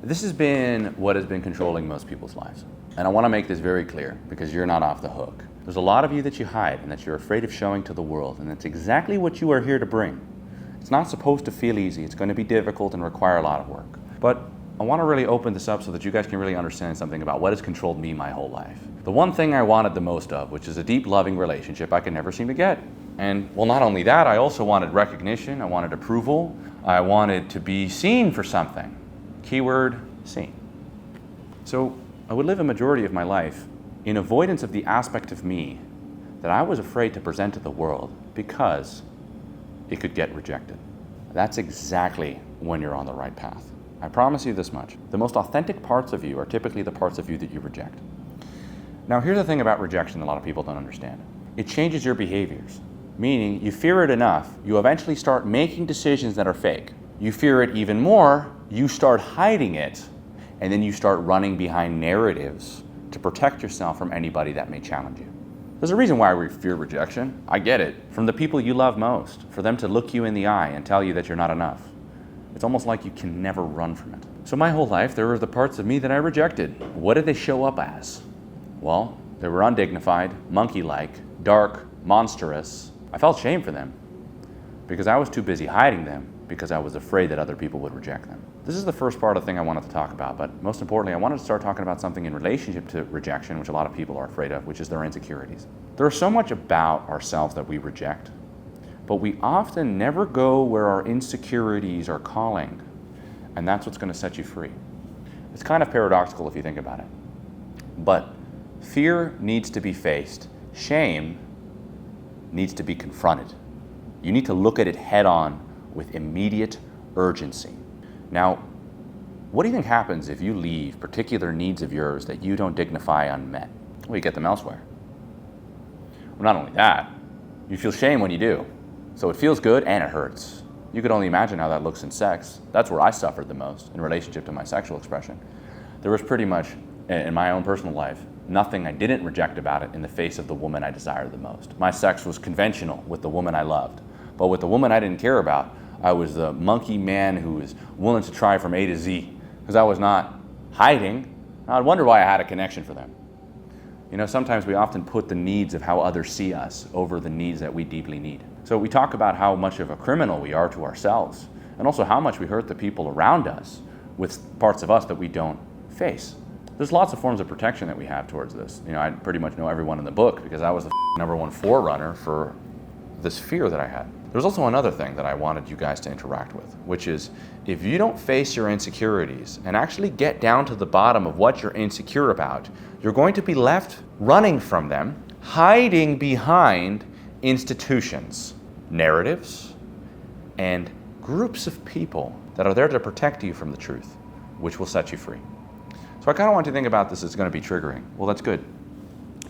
This has been what has been controlling most people's lives. And I want to make this very clear because you're not off the hook. There's a lot of you that you hide and that you're afraid of showing to the world, and that's exactly what you are here to bring. It's not supposed to feel easy. It's going to be difficult and require a lot of work. But I want to really open this up so that you guys can really understand something about what has controlled me my whole life. The one thing I wanted the most of, which is a deep, loving relationship I could never seem to get. And well, not only that, I also wanted recognition, I wanted approval, I wanted to be seen for something. Keyword, seen. So I would live a majority of my life in avoidance of the aspect of me that I was afraid to present to the world because it could get rejected. That's exactly when you're on the right path. I promise you this much. The most authentic parts of you are typically the parts of you that you reject. Now, here's the thing about rejection a lot of people don't understand. It changes your behaviors, meaning you fear it enough, you eventually start making decisions that are fake. You fear it even more, you start hiding it, and then you start running behind narratives to protect yourself from anybody that may challenge you. There's a reason why we fear rejection. I get it. From the people you love most, for them to look you in the eye and tell you that you're not enough. It's almost like you can never run from it. So my whole life, there were the parts of me that I rejected. What did they show up as? Well, they were undignified, monkey-like, dark, monstrous. I felt shame for them because I was too busy hiding them because I was afraid that other people would reject them. This is the first part of the thing I wanted to talk about, but most importantly, I wanted to start talking about something in relationship to rejection, which a lot of people are afraid of, which is their insecurities. There's so much about ourselves that we reject, but we often never go where our insecurities are calling, and that's what's going to set you free. It's kind of paradoxical if you think about it, but fear needs to be faced. Shame needs to be confronted. You need to look at it head on with immediate urgency. Now, what do you think happens if you leave particular needs of yours that you don't dignify unmet? Well, you get them elsewhere. Well, not only that, you feel shame when you do. So it feels good and it hurts. You could only imagine how that looks in sex. That's where I suffered the most in relationship to my sexual expression. There was pretty much, in my own personal life, nothing I didn't reject about it in the face of the woman I desired the most. My sex was conventional with the woman I loved, but with the woman I didn't care about, I was the monkey man who was willing to try from A to Z because I was not hiding. I'd wonder why I had a connection for them. You know, sometimes we often put the needs of how others see us over the needs that we deeply need. So we talk about how much of a criminal we are to ourselves and also how much we hurt the people around us with parts of us that we don't face. There's lots of forms of protection that we have towards this. You know, I pretty much know everyone in the book because I was the number one forerunner for this fear that I had. There's also another thing that I wanted you guys to interact with, which is if you don't face your insecurities and actually get down to the bottom of what you're insecure about, you're going to be left running from them, hiding behind institutions, narratives, and groups of people that are there to protect you from the truth, which will set you free. So I kind of want you to think about this as going to be triggering. Well, that's good,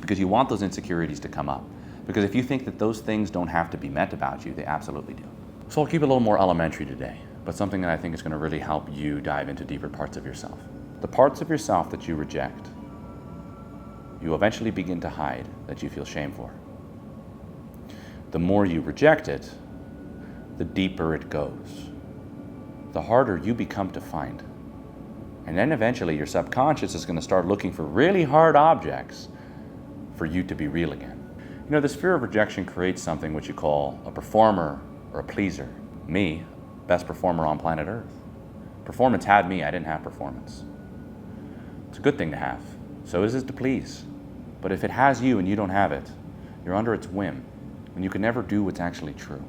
because you want those insecurities to come up. Because if you think that those things don't have to be met about you, they absolutely do. So I'll keep it a little more elementary today, but something that I think is going to really help you dive into deeper parts of yourself. The parts of yourself that you reject, you eventually begin to hide that you feel shame for. The more you reject it, the deeper it goes. The harder you become to find. And then eventually your subconscious is going to start looking for really hard objects for you to be real again. You know, this fear of rejection creates something which you call a performer or a pleaser. Me, best performer on planet Earth. Performance had me, I didn't have performance. It's a good thing to have. So is it to please. But if it has you and you don't have it, you're under its whim, and you can never do what's actually true.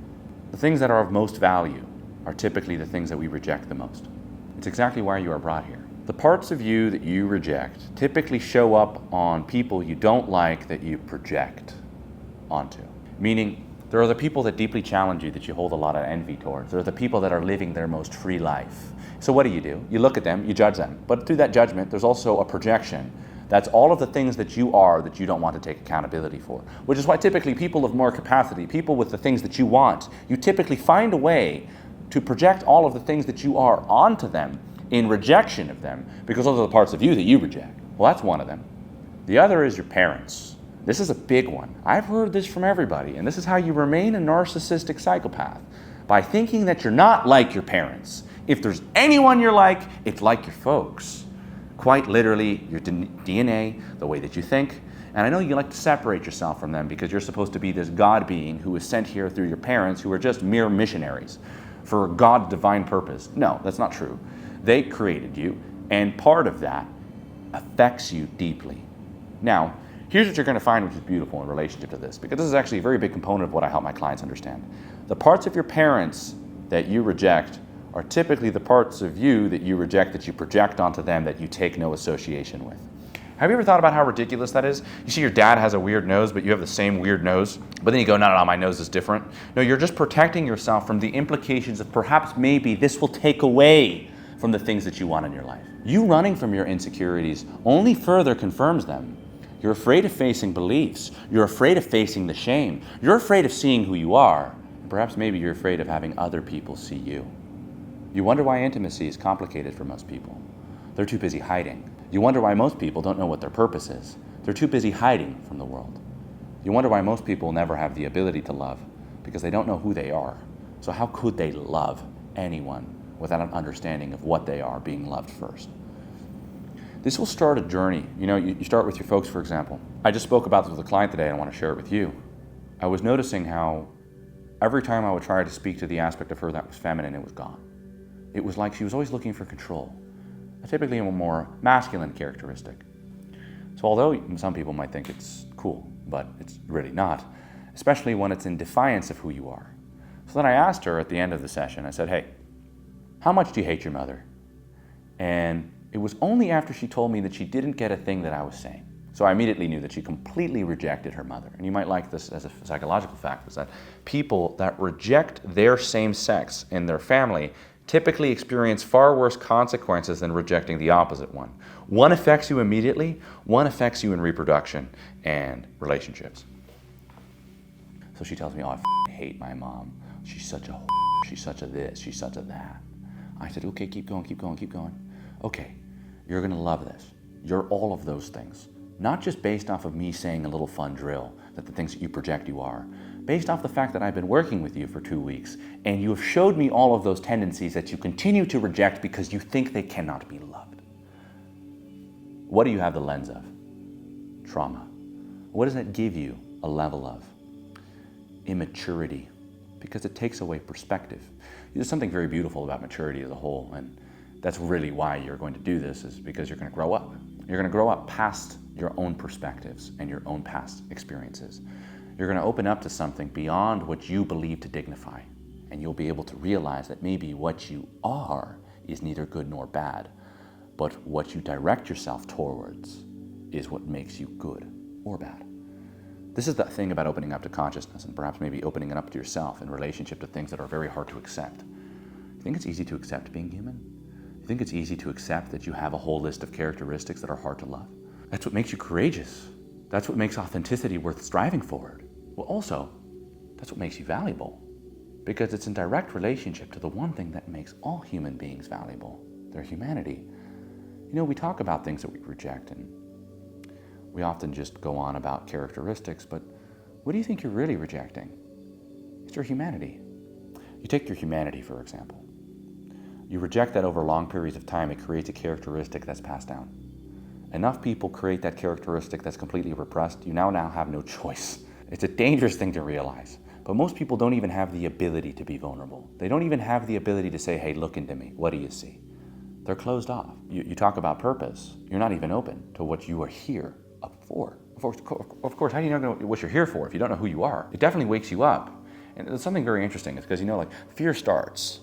The things that are of most value are typically the things that we reject the most. It's exactly why you are brought here. The parts of you that you reject typically show up on people you don't like that you project onto. Meaning, there are the people that deeply challenge you that you hold a lot of envy towards. There are the people that are living their most free life. So what do? You look at them, you judge them. But through that judgment, there's also a projection. That's all of the things that you are that you don't want to take accountability for. Which is why typically people of more capacity, people with the things that you want, you typically find a way to project all of the things that you are onto them in rejection of them, because those are the parts of you that you reject. Well, that's one of them. The other is your parents. This is a big one. I've heard this from everybody, and this is how you remain a narcissistic psychopath. By thinking that you're not like your parents. If there's anyone you're like, it's like your folks. Quite literally, your DNA, the way that you think. And I know you like to separate yourself from them because you're supposed to be this God being who was sent here through your parents who are just mere missionaries for God's divine purpose. No, that's not true. They created you, and part of that affects you deeply. Now, here's what you're going to find which is beautiful in relationship to this, because this is actually a very big component of what I help my clients understand. The parts of your parents that you reject are typically the parts of you that you reject, that you project onto them, that you take no association with. Have you ever thought about how ridiculous that is? You see your dad has a weird nose, but you have the same weird nose. But then you go, no, my nose is different. No, you're just protecting yourself from the implications of perhaps maybe this will take away from the things that you want in your life. You running from your insecurities only further confirms them. You're afraid of facing beliefs. You're afraid of facing the shame. You're afraid of seeing who you are. And perhaps maybe you're afraid of having other people see you. You wonder why intimacy is complicated for most people. They're too busy hiding. You wonder why most people don't know what their purpose is. They're too busy hiding from the world. You wonder why most people never have the ability to love, because they don't know who they are. So how could they love anyone without an understanding of what they are being loved first? This will start a journey. You start with your folks, for example. I just spoke about this with a client today, and I want to share it with you. I was noticing how every time I would try to speak to the aspect of her that was feminine, it was gone. It was like she was always looking for control, typically a more masculine characteristic. So although some people might think it's cool, but it's really not, especially when it's in defiance of who you are. So then I asked her at the end of the session, I said, hey, how much do you hate your mother? And it was only after she told me that she didn't get a thing that I was saying. So I immediately knew that she completely rejected her mother. And you might like this as a psychological fact, is that people that reject their same sex in their family typically experience far worse consequences than rejecting the opposite one. One affects you immediately, one affects you in reproduction and relationships. So she tells me, oh, I hate my mom. She's such a she's such a this, she's such a that. I said, okay, keep going. Okay, you're gonna love this. You're all of those things. Not just based off of me saying a little fun drill that the things that you project you are, based off the fact that I've been working with you for 2 weeks and you have showed me all of those tendencies that you continue to reject because you think they cannot be loved. What do you have the lens of? Trauma. What does that give you a level of? Immaturity, because it takes away perspective. There's something very beautiful about maturity as a whole, and that's really why you're going to do this, is because you're going to grow up. You're going to grow up past your own perspectives and your own past experiences. You're going to open up to something beyond what you believe to dignify, and you'll be able to realize that maybe what you are is neither good nor bad, but what you direct yourself towards is what makes you good or bad. This is the thing about opening up to consciousness, and perhaps maybe opening it up to yourself in relationship to things that are very hard to accept. You think it's easy to accept being human? You think it's easy to accept that you have a whole list of characteristics that are hard to love? That's what makes you courageous. That's what makes authenticity worth striving forward. Well, also, that's what makes you valuable, because it's in direct relationship to the one thing that makes all human beings valuable, their humanity. We talk about things that we reject, and we often just go on about characteristics, but what do you think you're really rejecting? It's your humanity. You take your humanity, for example. You reject that over long periods of time, it creates a characteristic that's passed down. Enough people create that characteristic that's completely repressed, you now have no choice. It's a dangerous thing to realize, but most people don't even have the ability to be vulnerable. They don't even have the ability to say, hey, look into me, what do you see? They're closed off. You talk about purpose, you're not even open to what you are here up for. Of course, how do you know what you're here for if you don't know who you are? It definitely wakes you up. And there's something very interesting, it's because fear starts,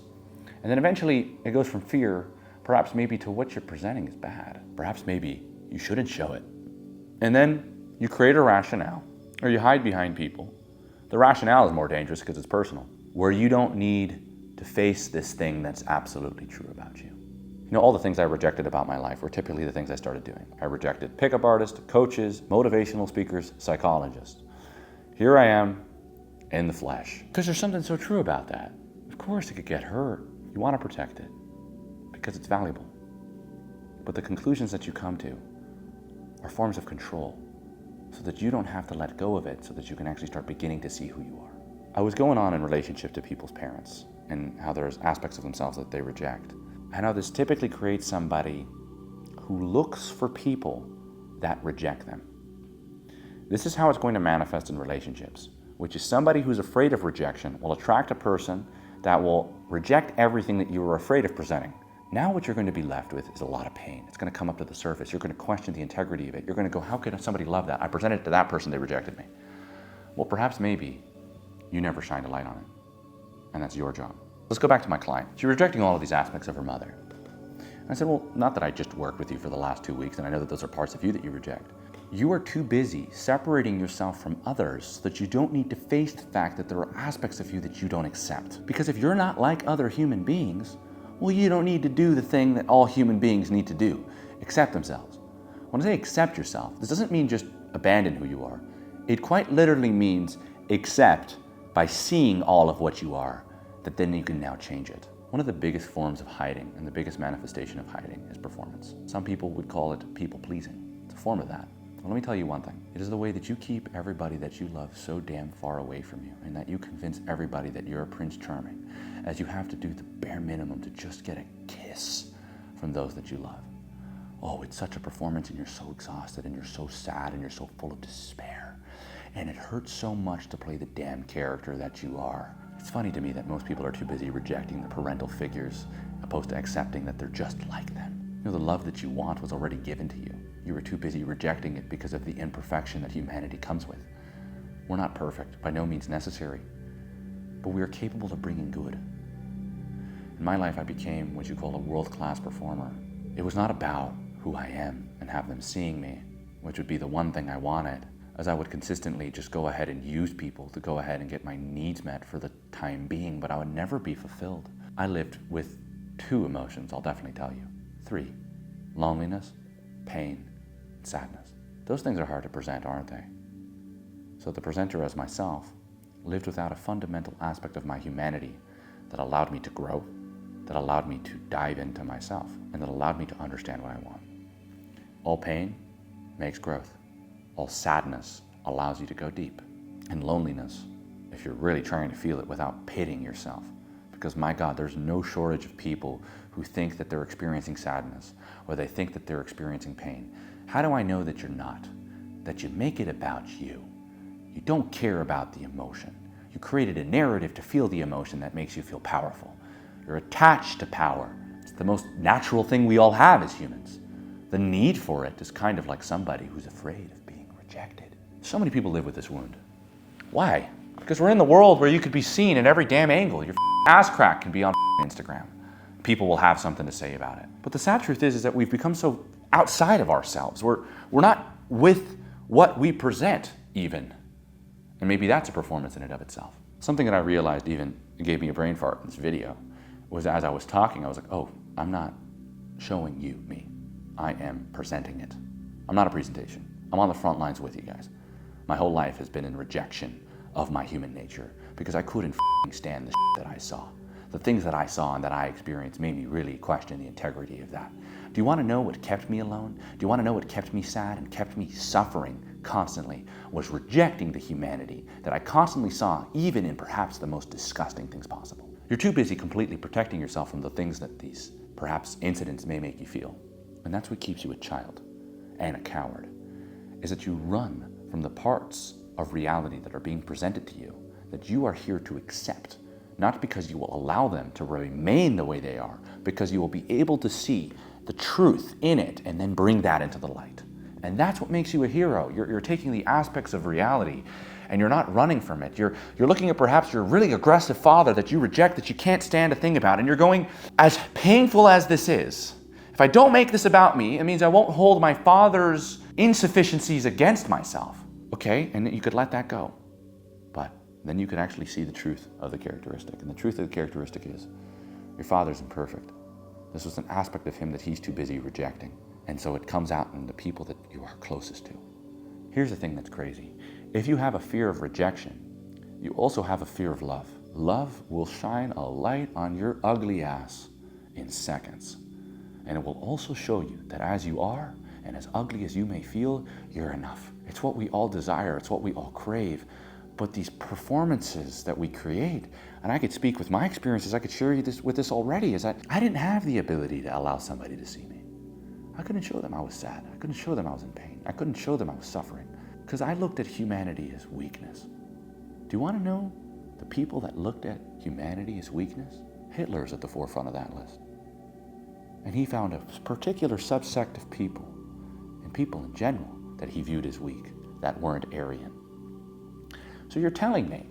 and then eventually it goes from fear, perhaps maybe to what you're presenting is bad. Perhaps maybe you shouldn't show it. And then you create a rationale, or you hide behind people. The rationale is more dangerous because it's personal, where you don't need to face this thing that's absolutely true about you. All the things I rejected about my life were typically the things I started doing. I rejected pickup artists, coaches, motivational speakers, psychologists. Here I am in the flesh. Because there's something so true about that. Of course it could get hurt. You want to protect it because it's valuable. But the conclusions that you come to are forms of control, so that you don't have to let go of it, so that you can actually start beginning to see who you are. I was going on in relationship to people's parents, and how there's aspects of themselves that they reject. And how this typically creates somebody who looks for people that reject them. This is how it's going to manifest in relationships, which is somebody who's afraid of rejection will attract a person that will reject everything that you were afraid of presenting. Now what you're going to be left with is a lot of pain. It's going to come up to the surface. You're going to question the integrity of it. You're going to go, how could somebody love that? I presented it to that person, they rejected me. Well, perhaps maybe you never shined a light on it, and that's your job. Let's go back to my client. She's rejecting all of these aspects of her mother. And I said, well, not that I just worked with you for the last 2 weeks, and I know that those are parts of you that you reject. You are too busy separating yourself from others so that you don't need to face the fact that there are aspects of you that you don't accept. Because if you're not like other human beings, well, you don't need to do the thing that all human beings need to do, accept themselves. When I say accept yourself, this doesn't mean just abandon who you are. It quite literally means accept by seeing all of what you are, that then you can now change it. One of the biggest forms of hiding and the biggest manifestation of hiding is performance. Some people would call it people-pleasing. It's a form of that. Well, let me tell you one thing. It is the way that you keep everybody that you love so damn far away from you, and that you convince everybody that you're a Prince Charming, as you have to do the bare minimum to just get a kiss from those that you love. Oh, it's such a performance, and you're so exhausted, and you're so sad, and you're so full of despair. And it hurts so much to play the damn character that you are. It's funny to me that most people are too busy rejecting the parental figures opposed to accepting that they're just like them. You know, the love that you want was already given to you. You were too busy rejecting it because of the imperfection that humanity comes with. We're not perfect, by no means necessary, but we are capable of bringing good. In my life, I became what you call a world-class performer. It was not about who I am and have them seeing me, which would be the one thing I wanted, as I would consistently just go ahead and use people to go ahead and get my needs met for the time being, but I would never be fulfilled. I lived with 2 emotions, I'll definitely tell you. 3, loneliness, pain, sadness. Those things are hard to present, aren't they? So the presenter as myself lived without a fundamental aspect of my humanity that allowed me to grow, that allowed me to dive into myself, and that allowed me to understand what I want. All pain makes growth. All sadness allows you to go deep. And loneliness, if you're really trying to feel it without pitying yourself, because my God, there's no shortage of people who think that they're experiencing sadness, or they think that they're experiencing pain. How do I know that you're not? That you make it about you. You don't care about the emotion. You created a narrative to feel the emotion that makes you feel powerful. You're attached to power. It's the most natural thing we all have as humans. The need for it is kind of like somebody who's afraid of being rejected. So many people live with this wound. Why? Because we're in the world where you could be seen in every damn angle. Your ass crack can be on Instagram. People will have something to say about it. But the sad truth is that we've become so outside of ourselves. We're not with what we present even. And maybe that's a performance in and of itself. Something that I realized even gave me a brain fart in this video was as I was talking, I was like, oh, I'm not showing you me. I am presenting it. I'm not a presentation. I'm on the front lines with you guys. My whole life has been in rejection of my human nature because I couldn't stand the that I saw. The things that I saw and that I experienced made me really question the integrity of that. Do you want to know what kept me alone? Do you want to know what kept me sad and kept me suffering constantly? Was rejecting the humanity that I constantly saw, even in perhaps the most disgusting things possible. You're too busy completely protecting yourself from the things that these perhaps incidents may make you feel. And that's what keeps you a child and a coward, is that you run from the parts of reality that are being presented to you that you are here to accept. Not because you will allow them to remain the way they are, because you will be able to see the truth in it and then bring that into the light. And that's what makes you a hero. You're taking the aspects of reality and you're not running from it. You're looking at perhaps your really aggressive father that you reject, that you can't stand a thing about, and you're going, as painful as this is, if I don't make this about me, it means I won't hold my father's insufficiencies against myself. Okay, and you could let that go. But then you could actually see the truth of the characteristic. And the truth of the characteristic is, your father's imperfect. This was an aspect of him that he's too busy rejecting. And so it comes out in the people that you are closest to. Here's the thing that's crazy. If you have a fear of rejection, you also have a fear of love. Love will shine a light on your ugly ass in seconds. And it will also show you that as you are, and as ugly as you may feel, you're enough. It's what we all desire. It's what we all crave. But these performances that we create, and I could speak with my experiences, I could share you with this already, is that I didn't have the ability to allow somebody to see me. I couldn't show them I was sad. I couldn't show them I was in pain. I couldn't show them I was suffering because I looked at humanity as weakness. Do you want to know the people that looked at humanity as weakness? Hitler's at the forefront of that list. And he found a particular subsect of people, and people in general, that he viewed as weak, that weren't Aryan. So you're telling me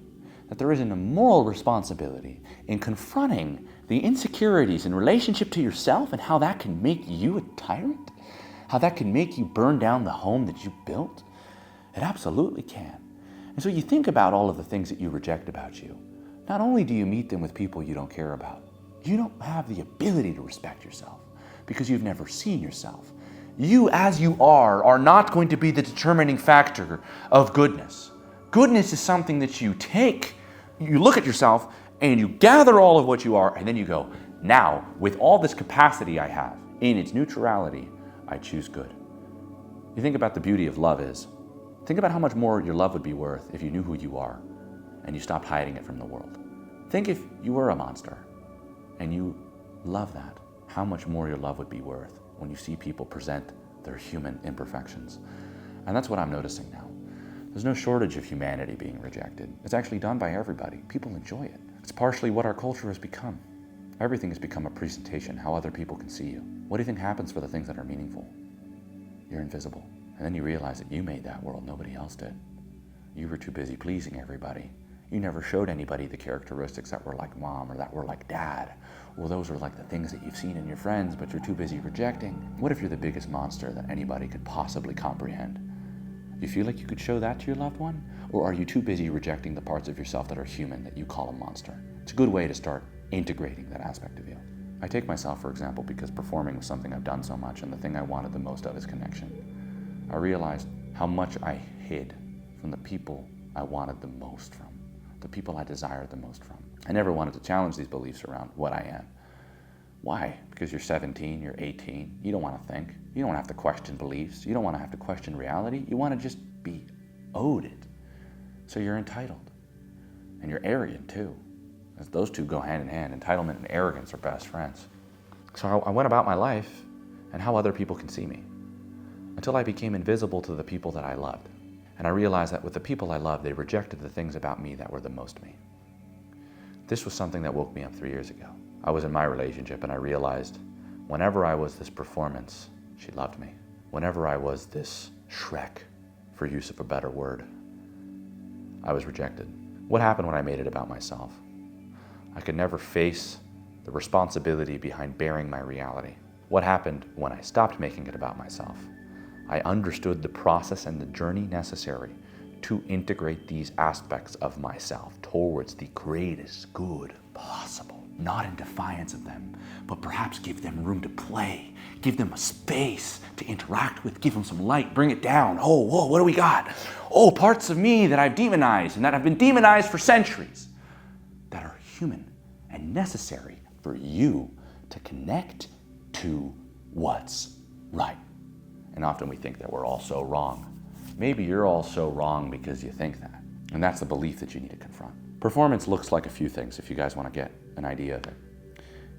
that there isn't a moral responsibility in confronting the insecurities in relationship to yourself and how that can make you a tyrant? How that can make you burn down the home that you built? It absolutely can. And so you think about all of the things that you reject about you. Not only do you meet them with people you don't care about, you don't have the ability to respect yourself because you've never seen yourself. You as you are not going to be the determining factor of goodness. Goodness is something that you take, you look at yourself and you gather all of what you are and then you go, now with all this capacity I have in its neutrality, I choose good. You think about the beauty of love is, think about how much more your love would be worth if you knew who you are and you stopped hiding it from the world. Think if you were a monster and you love that, how much more your love would be worth when you see people present their human imperfections. And that's what I'm noticing now. There's no shortage of humanity being rejected. It's actually done by everybody. People enjoy it. It's partially what our culture has become. Everything has become a presentation, how other people can see you. What do you think happens for the things that are meaningful? You're invisible. And then you realize that you made that world, nobody else did. You were too busy pleasing everybody. You never showed anybody the characteristics that were like mom or that were like dad. Well, those are like the things that you've seen in your friends, but you're too busy rejecting. What if you're the biggest monster that anybody could possibly comprehend? Do you feel like you could show that to your loved one? Or are you too busy rejecting the parts of yourself that are human that you call a monster? It's a good way to start integrating that aspect of you. I take myself, for example, because performing was something I've done so much, and the thing I wanted the most of is connection. I realized how much I hid from the people I wanted the most from, the people I desired the most from. I never wanted to challenge these beliefs around what I am. Why? Because you're 17, you're 18, you don't want to think. You don't have to question beliefs. You don't want to have to question reality. You want to just be owed it. So you're entitled. And you're arrogant too. As those two go hand in hand. Entitlement and arrogance are best friends. So I went about my life and how other people can see me until I became invisible to the people that I loved. And I realized that with the people I loved, they rejected the things about me that were the most me. This was something that woke me up 3 years ago. I was in my relationship and I realized whenever I was this performance, she loved me. Whenever I was this Shrek, for use of a better word, I was rejected. What happened when I made it about myself? I could never face the responsibility behind bearing my reality. What happened when I stopped making it about myself? I understood the process and the journey necessary to integrate these aspects of myself towards the greatest good possible. Not in defiance of them, but perhaps give them room to play, give them a space to interact with, give them some light, bring it down. Oh, whoa, what do we got? Oh, parts of me that I've demonized and that have been demonized for centuries that are human and necessary for you to connect to what's right. And often we think that we're all so wrong. Maybe you're all so wrong because you think that. And that's the belief that you need to confront. Performance looks like a few things if you guys want to get an idea of it.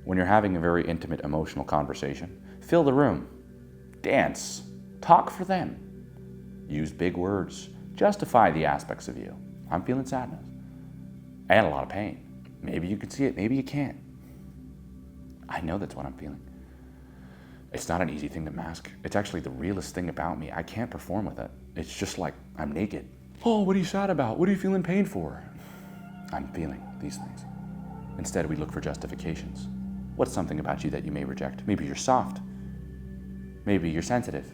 When you're having a very intimate, emotional conversation, fill the room, dance, talk for them, use big words, justify the aspects of you. I'm feeling sadness and a lot of pain. Maybe you can see it, maybe you can't. I know that's what I'm feeling. It's not an easy thing to mask. It's actually the realest thing about me. I can't perform with it. It's just like I'm naked. Oh, what are you sad about? What are you feeling pain for? I'm feeling these things. Instead, we look for justifications. What's something about you that you may reject? Maybe you're soft. Maybe you're sensitive.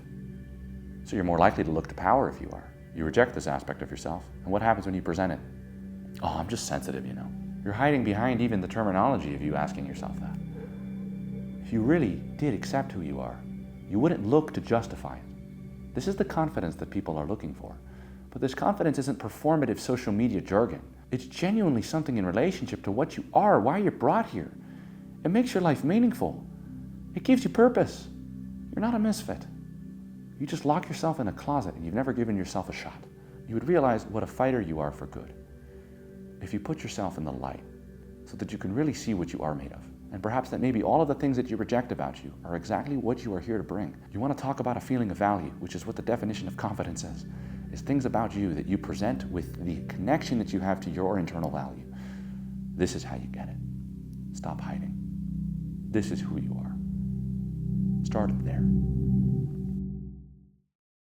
So you're more likely to look to power if you are. You reject this aspect of yourself. And what happens when you present it? Oh, I'm just sensitive, you know. You're hiding behind even the terminology of you asking yourself that. If you really did accept who you are, you wouldn't look to justify it. This is the confidence that people are looking for. But this confidence isn't performative social media jargon. It's genuinely something in relationship to what you are, why you're brought here. It makes your life meaningful. It gives you purpose. You're not a misfit. You just lock yourself in a closet and you've never given yourself a shot. You would realize what a fighter you are for good. if you put yourself in the light so that you can really see what you are made of, and perhaps that maybe all of the things that you reject about you are exactly what you are here to bring. You want to talk about a feeling of value, which is what the definition of confidence is things about you that you present with the connection that you have to your internal value. This is how you get it. Stop hiding. This is who you are. Start it there.